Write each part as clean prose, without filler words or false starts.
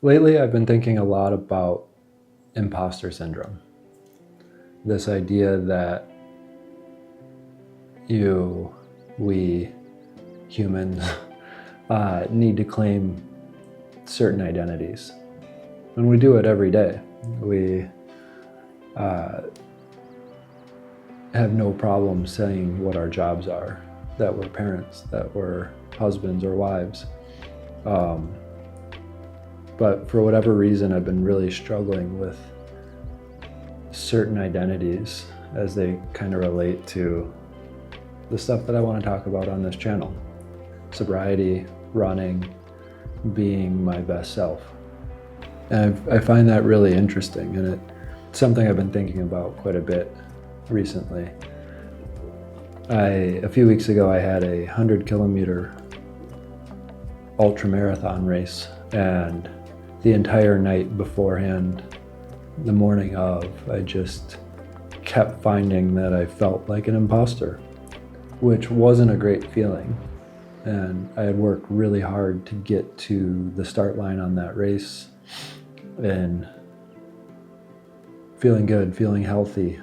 Lately, I've been thinking a lot about imposter syndrome. This idea that we humans, need to claim certain identities. And we do it every day. We have no problem saying what our jobs are, that we're parents, that we're husbands or wives. But for whatever reason, I've been really struggling with certain identities as they kind of relate to the stuff that I want to talk about on this channel. Sobriety, running, being my best self. And I find that really interesting, and it's something I've been thinking about quite a bit recently. A few weeks ago, I had a 100-kilometer ultra marathon race, and the entire night beforehand, the morning of, I just kept finding that I felt like an imposter, which wasn't a great feeling. And I had worked really hard to get to the start line on that race and feeling good, feeling healthy.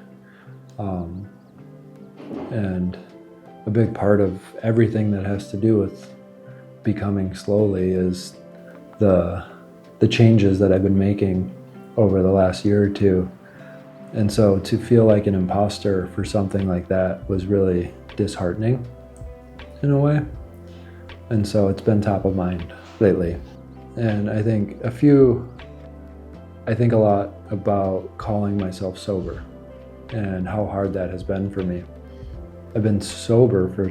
And a big part of everything that has to do with becoming slowly is the changes that I've been making over the last year or two. And so to feel like an imposter for something like that was really disheartening in a way. And so it's been top of mind lately. And I think a lot about calling myself sober and how hard that has been for me. I've been sober for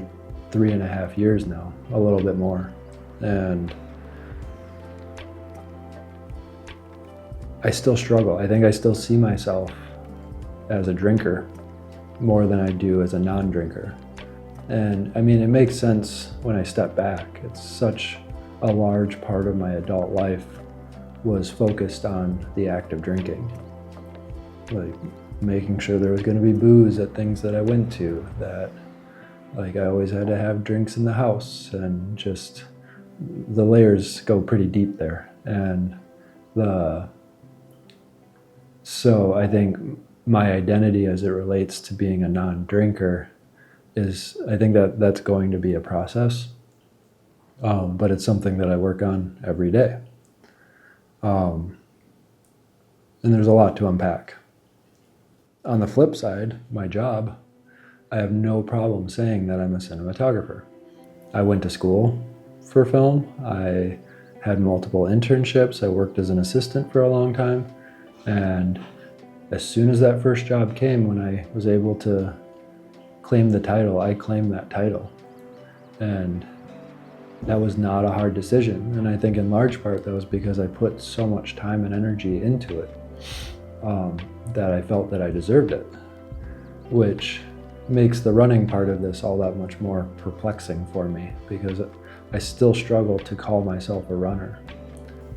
3.5 years now, a little bit more. And I still struggle. I think I still see myself as a drinker more than I do as a non-drinker. And I mean, it makes sense when I step back. It's such a large part of my adult life was focused on the act of drinking. Like making sure there was going to be booze at things that I went to, that like I always had to have drinks in the house, and just the layers go pretty deep there. And so I think my identity as it relates to being a non-drinker is, I think that's going to be a process, but it's something that I work on every day. And there's a lot to unpack. On the flip side, my job, I have no problem saying that I'm a cinematographer. I went to school for film. I had multiple internships. I worked as an assistant for a long time. And as soon as that first job came, when I was able to claim the title, I claimed that title. And that was not a hard decision. And I think in large part that was because I put so much time and energy into it, that I felt that I deserved it, which makes the running part of this all that much more perplexing for me, because I still struggle to call myself a runner.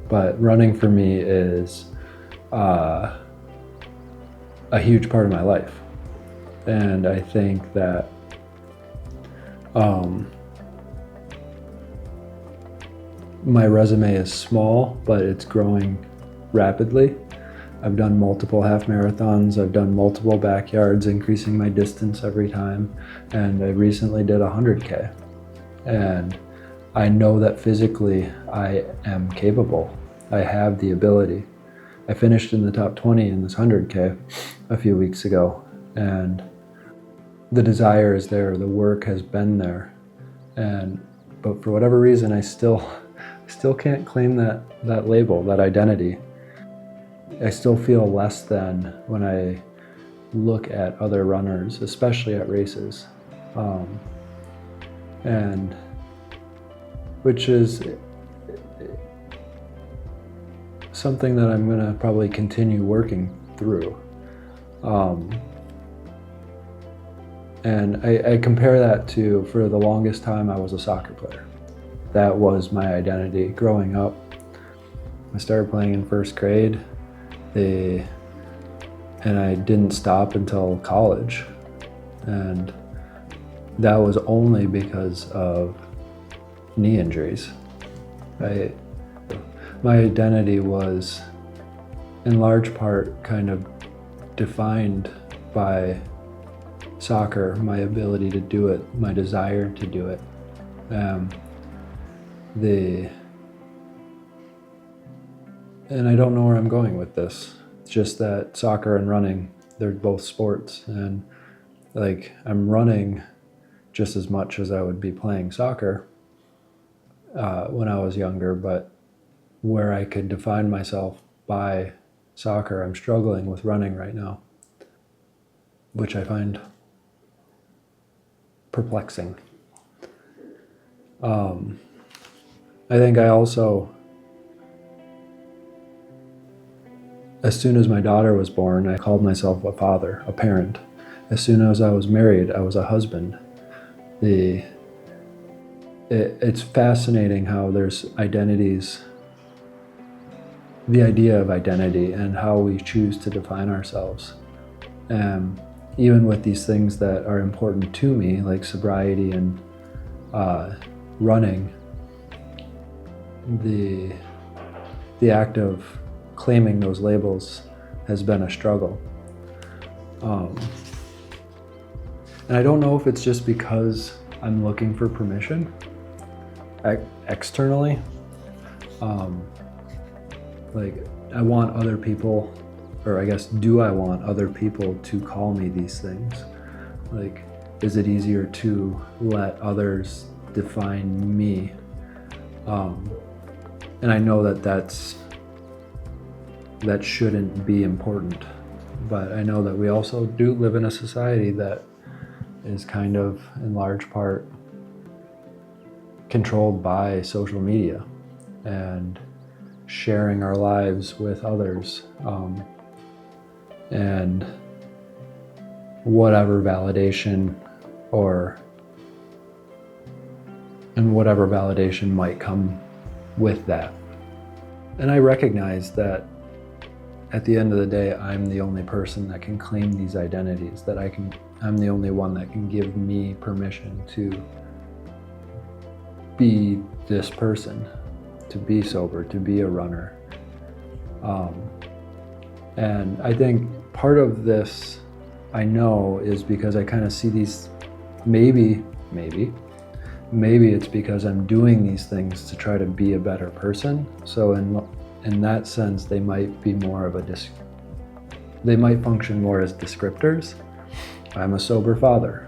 But running for me is a huge part of my life. And I think that my resume is small, but it's growing rapidly. I've done multiple half marathons, I've done multiple backyards, increasing my distance every time, and I recently did 100K. And I know that physically I am capable. I have the ability. I finished in the top 20 in this 100K a few weeks ago, and the desire is there, the work has been there, but for whatever reason I still can't claim that label, that identity. I still feel less than when I look at other runners, especially at races, and which is something that I'm going to probably continue working through. And I compare that to, for the longest time, I was a soccer player. That was my identity growing up. I started playing in first grade, and I didn't stop until college. And that was only because of knee injuries. my identity was in large part kind of defined by soccer, my ability to do it, my desire to do it. And I don't know where I'm going with this. It's just that soccer and running, they're both sports, and like I'm running just as much as I would be playing soccer when I was younger, but where I could define myself by soccer, I'm struggling with running right now, which I find perplexing. I think I also, as soon as my daughter was born, I called myself a father, a parent. As soon as I was married, I was a husband. It's fascinating how there's identities, the idea of identity and how we choose to define ourselves. Even with these things that are important to me, like sobriety and running, the act of claiming those labels has been a struggle. And I don't know if it's just because I'm looking for permission externally. Like I want other people, or I guess, do I want other people to call me these things? Like, is it easier to let others define me? And I know that shouldn't be important, but I know that we also do live in a society that is kind of, in large part, controlled by social media and sharing our lives with others, and whatever validation might come with that. And I recognize that at the end of the day, I'm the only person that can claim these identities, I'm the only one that can give me permission to be this person, to be sober, to be a runner. And I think part of this, I know, is because I kind of see these, maybe it's because I'm doing these things to try to be a better person. So in that sense, they might be more of they might function more as descriptors. I'm a sober father.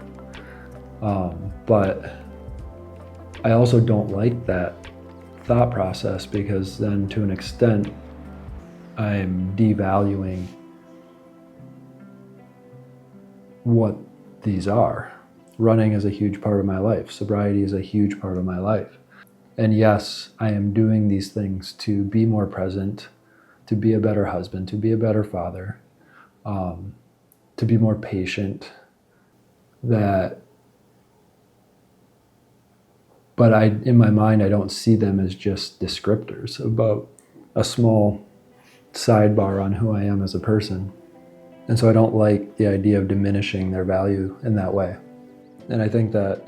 But I also don't like that thought process, because then to an extent, I'm devaluing what these are. Running is a huge part of my life. Sobriety is a huge part of my life. And yes, I am doing these things to be more present, to be a better husband, to be a better father, to be more patient. But in my mind, I don't see them as just descriptors about a small sidebar on who I am as a person. And so I don't like the idea of diminishing their value in that way. And I think that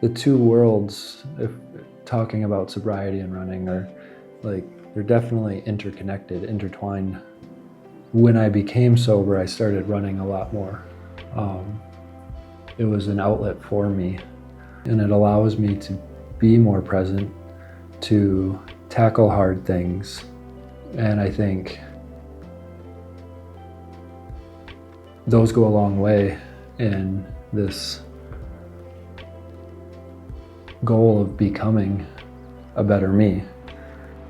the two worlds, if talking about sobriety and running, they're definitely interconnected, intertwined. When I became sober, I started running a lot more. It was an outlet for me, and it allows me to be more present, to tackle hard things. And I think those go a long way in this goal of becoming a better me.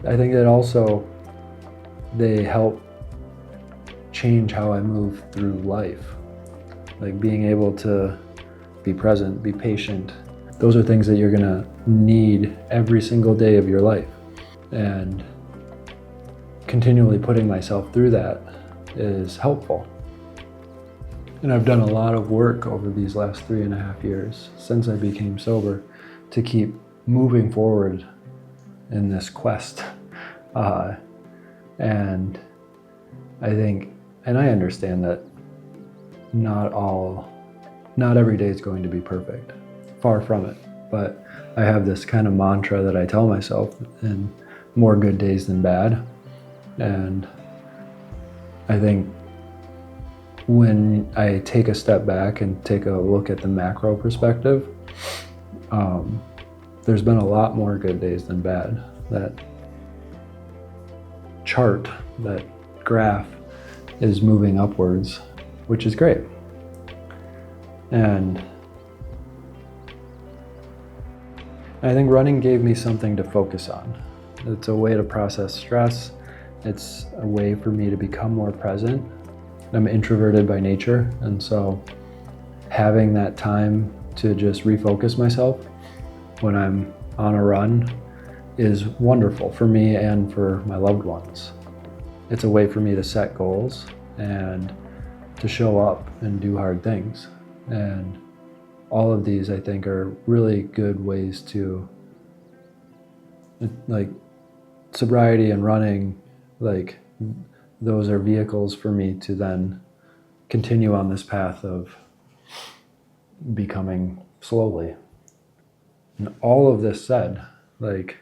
I think that also they help change how I move through life. Like being able to be present, be patient. Those are things that you're gonna need every single day of your life. And continually putting myself through that is helpful. And I've done a lot of work over these last 3.5 years since I became sober to keep moving forward in this quest. And I think, and I understand that not every day is going to be perfect, far from it. But I have this kind of mantra that I tell myself, and more good days than bad. And I think when I take a step back and take a look at the macro perspective, there's been a lot more good days than bad. That chart, that graph is moving upwards, which is great. And I think running gave me something to focus on. It's a way to process stress. It's a way for me to become more present. I'm introverted by nature, and so having that time to just refocus myself when I'm on a run is wonderful for me and for my loved ones. It's a way for me to set goals and to show up and do hard things. And all of these, I think, are really good ways to, like, sobriety and running, like, those are vehicles for me to then continue on this path of becoming slowly. And all of this said, like,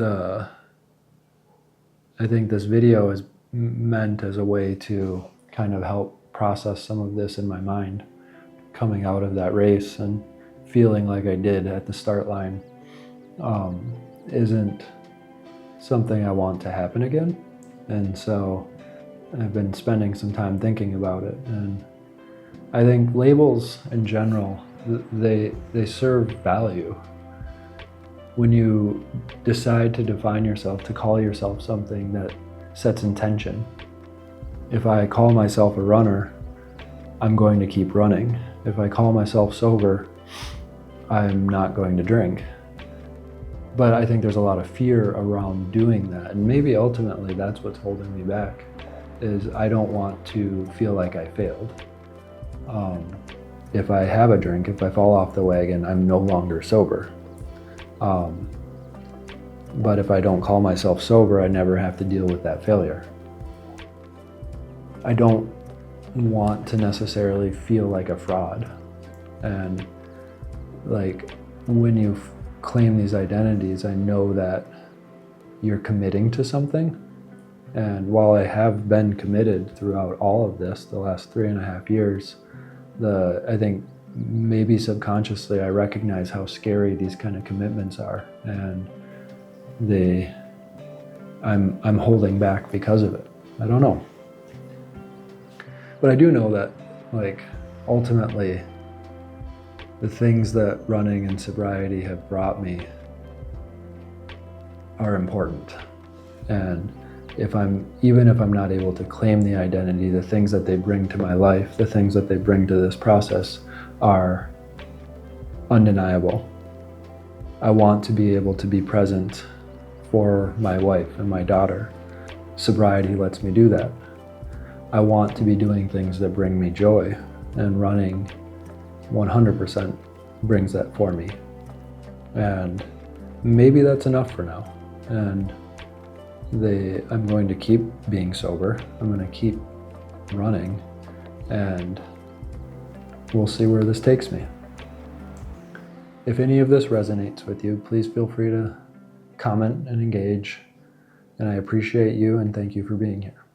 I think this video is meant as a way to kind of help process some of this in my mind, coming out of that race and feeling like I did at the start line isn't something I want to happen again. And so I've been spending some time thinking about it. And I think labels in general, they serve value. When you decide to define yourself, to call yourself something that sets intention. If I call myself a runner, I'm going to keep running. If I call myself sober, I'm not going to drink. But I think there's a lot of fear around doing that. And maybe ultimately that's what's holding me back, is I don't want to feel like I failed. If I have a drink, if I fall off the wagon, I'm no longer sober. But if I don't call myself sober, I never have to deal with that failure. I don't want to necessarily feel like a fraud. And like, when you claim these identities, I know that you're committing to something. And while I have been committed throughout all of this, the last 3.5 years, I think maybe subconsciously I recognize how scary these kind of commitments are, and I'm holding back because of it. I don't know. But I do know that, like, ultimately the things that running and sobriety have brought me are important. And even if I'm not able to claim the identity, the things that they bring to my life, the things that they bring to this process are undeniable. I want to be able to be present for my wife and my daughter. Sobriety lets me do that. I want to be doing things that bring me joy, and running 100% brings that for me. And maybe that's enough for now. And I'm going to keep being sober. I'm going to keep running, and we'll see where this takes me. If any of this resonates with you, please feel free to comment and engage. And I appreciate you, and thank you for being here.